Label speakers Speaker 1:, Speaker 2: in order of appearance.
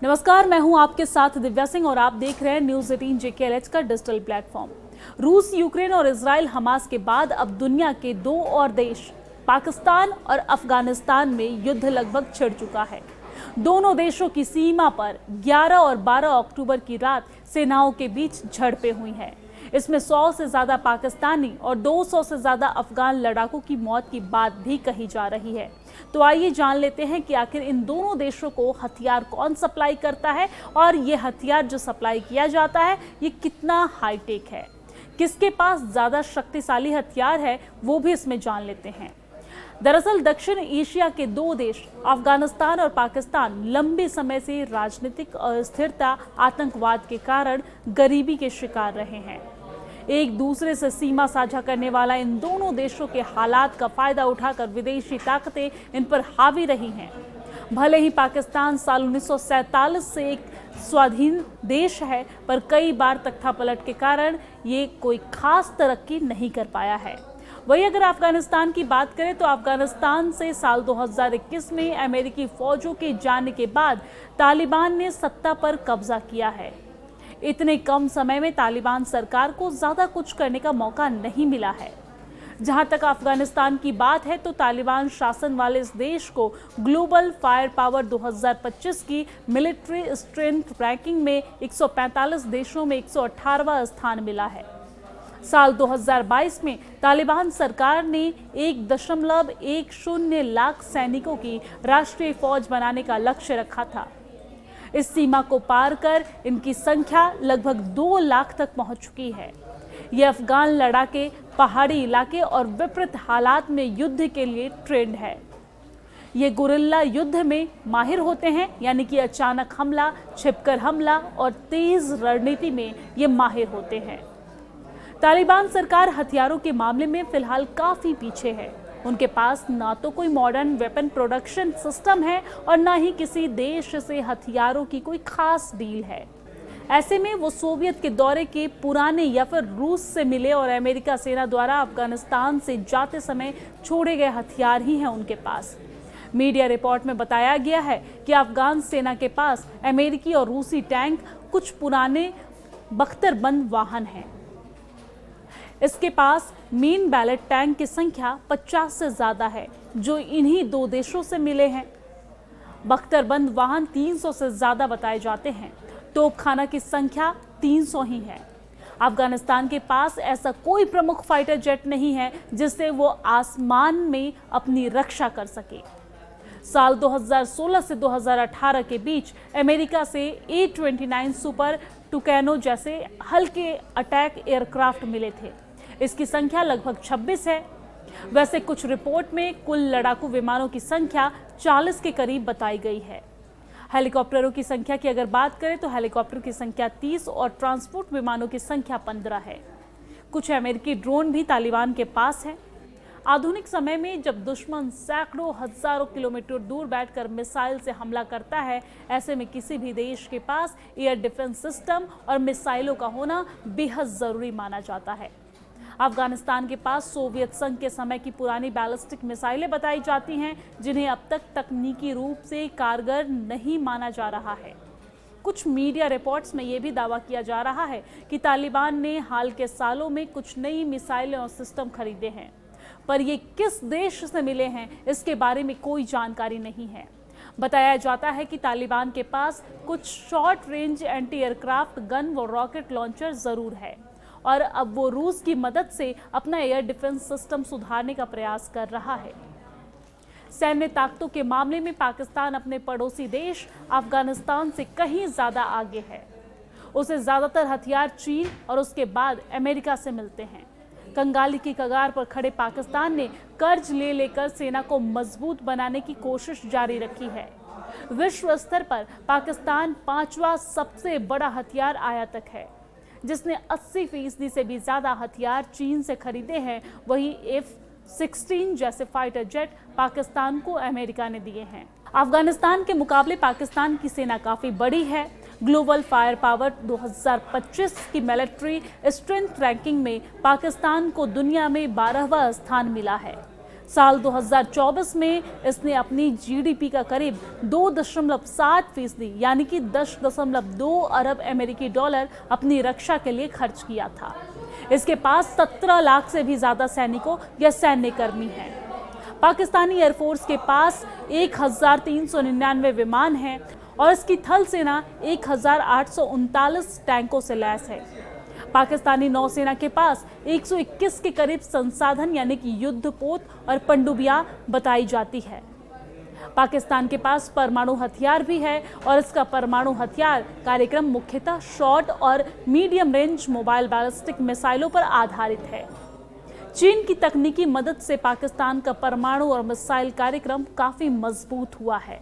Speaker 1: नमस्कार, मैं हूं आपके साथ दिव्या सिंह और आप देख रहे हैं न्यूज 18 JKLH का डिजिटल प्लेटफॉर्म। रूस, यूक्रेन और इजराइल हमास के बाद अब दुनिया के दो और देश पाकिस्तान और अफगानिस्तान में युद्ध लगभग छिड़ चुका है। दोनों देशों की सीमा पर 11 और 12 अक्टूबर की रात सेनाओं के बीच झड़पें हुई हैं। इसमें 100 से ज्यादा पाकिस्तानी और 200 से ज्यादा अफगान लड़ाकों की मौत की बात भी कही जा रही है। तो आइए जान लेते हैं कि आखिर इन दोनों देशों को हथियार कौन सप्लाई करता है और ये हथियार जो सप्लाई किया जाता है ये कितना हाईटेक है, किसके पास ज्यादा शक्तिशाली हथियार है वो भी इसमें जान लेते हैं। दरअसल दक्षिण एशिया के दो देश अफगानिस्तान और पाकिस्तान लंबे समय से राजनीतिक अस्थिरता, आतंकवाद के कारण गरीबी के शिकार रहे हैं। एक दूसरे से सीमा साझा करने वाला इन दोनों देशों के हालात का फायदा उठाकर विदेशी ताकतें इन पर हावी रही हैं। भले ही पाकिस्तान साल 1947 से एक स्वाधीन देश है, पर कई बार तख्तापलट के कारण ये कोई खास तरक्की नहीं कर पाया है। वहीं अगर अफगानिस्तान की बात करें तो अफगानिस्तान से साल 2021 में अमेरिकी फौजों के जाने के बाद तालिबान ने सत्ता पर कब्जा किया है। इतने कम समय में तालिबान सरकार को ज्यादा कुछ करने का मौका नहीं मिला है। जहां तक अफगानिस्तान की बात है तो तालिबान शासन वाले इस देश को ग्लोबल फायर पावर 2025 की मिलिट्री स्ट्रेंथ रैंकिंग में 145 देशों में 118वां स्थान मिला है। साल 2022 में तालिबान सरकार ने 1.10 लाख सैनिकों की राष्ट्रीय फौज बनाने का लक्ष्य रखा था। इस सीमा को पार कर इनकी संख्या लगभग 2 लाख तक पहुंच चुकी है। ये अफगान लड़ाके पहाड़ी इलाके और विपरीत हालात में युद्ध के लिए ट्रेंड है। ये गुरिल्ला युद्ध में माहिर होते हैं, यानी कि अचानक हमला, छिपकर हमला और तेज रणनीति में ये माहिर होते हैं। तालिबान सरकार हथियारों के मामले में फिलहाल काफी पीछे है। उनके पास ना तो कोई मॉडर्न वेपन प्रोडक्शन सिस्टम है और ना ही किसी देश से हथियारों की कोई खास डील है। ऐसे में वो सोवियत के दौरे के पुराने या फिर रूस से मिले और अमेरिका सेना द्वारा अफगानिस्तान से जाते समय छोड़े गए हथियार ही हैं उनके पास। मीडिया रिपोर्ट में बताया गया है कि अफगान सेना के पास अमेरिकी और रूसी टैंक, कुछ पुराने बख्तरबंद वाहन हैं। इसके पास मेन बैलेट टैंक की संख्या 50 से ज्यादा है जो इन्हीं दो देशों से मिले हैं। बख्तरबंद वाहन 300 से ज्यादा बताए जाते हैं। तोपखाना की संख्या 300 ही है। अफगानिस्तान के पास ऐसा कोई प्रमुख फाइटर जेट नहीं है जिससे वो आसमान में अपनी रक्षा कर सके। साल 2016 से 2018 के बीच अमेरिका से A-29 सुपर टुकैनो जैसे हल्के अटैक एयरक्राफ्ट मिले थे। इसकी संख्या लगभग 26 है। वैसे कुछ रिपोर्ट में कुल लड़ाकू विमानों की संख्या 40 के करीब बताई गई है। हेलीकॉप्टरों की संख्या की अगर बात करें तो हेलीकॉप्टर की संख्या 30 और ट्रांसपोर्ट विमानों की संख्या 15 है। कुछ अमेरिकी ड्रोन भी तालिबान के पास है। आधुनिक समय में जब दुश्मन सैकड़ों हजारों किलोमीटर दूर बैठकर मिसाइल से हमला करता है, ऐसे में किसी भी देश के पास एयर डिफेंस सिस्टम और मिसाइलों का होना बेहद जरूरी माना जाता है। अफगानिस्तान के पास सोवियत संघ के समय की पुरानी बैलिस्टिक मिसाइलें बताई जाती हैं, जिन्हें अब तक तकनीकी रूप से कारगर नहीं माना जा रहा है। कुछ मीडिया रिपोर्ट्स में यह भी दावा किया जा रहा है कि तालिबान ने हाल के सालों में कुछ नई मिसाइलें और सिस्टम खरीदे हैं, पर ये किस देश से मिले हैं इसके बारे में कोई जानकारी नहीं है। बताया जाता है कि तालिबान के पास कुछ short range anti aircraft gun व रॉकेट लॉन्चर जरूर है और अब वो रूस की मदद से अपना एयर डिफेंस सिस्टम सुधारने का प्रयास कर रहा है। सैन्य ताकतों के मामले में पाकिस्तान अपने पड़ोसी देश अफगानिस्तान से कहीं ज्यादा आगे है। उसे ज्यादातर हथियार चीन और उसके बाद अमेरिका से मिलते हैं। कंगाली की कगार पर खड़े पाकिस्तान ने कर्ज ले लेकर सेना को मजबूत बनाने की कोशिश जारी रखी है। विश्व स्तर पर पाकिस्तान 5वां सबसे बड़ा हथियार आयातक है, जिसने 80% से भी ज्यादा हथियार चीन से खरीदे हैं। वहीं F-16 जैसे फाइटर जेट पाकिस्तान को अमेरिका ने दिए हैं। अफगानिस्तान के मुकाबले पाकिस्तान की सेना काफी बड़ी है। ग्लोबल फायर पावर 2025 की मिलिट्री स्ट्रेंथ रैंकिंग में पाकिस्तान को दुनिया में 12वां स्थान मिला है। साल 2024 में इसने अपनी जीडीपी का करीब 2.7% यानी कि 10.2 अरब अमेरिकी डॉलर अपनी रक्षा के लिए खर्च किया था। इसके पास 17 लाख से भी ज्यादा सैनिकों या सैन्य कर्मी हैं। पाकिस्तानी एयरफोर्स के पास 1399 विमान हैं और इसकी थल सेना 1839 टैंकों से लैस है। पाकिस्तानी नौसेना के पास 121 के करीब संसाधन यानी कि युद्धपोत और पनडुब्बियां बताई जाती है। पाकिस्तान के पास परमाणु हथियार भी है और इसका परमाणु हथियार कार्यक्रम मुख्यतः शॉर्ट और मीडियम रेंज मोबाइल बैलिस्टिक मिसाइलों पर आधारित है। चीन की तकनीकी मदद से पाकिस्तान का परमाणु और मिसाइल कार्यक्रम काफी मजबूत हुआ है।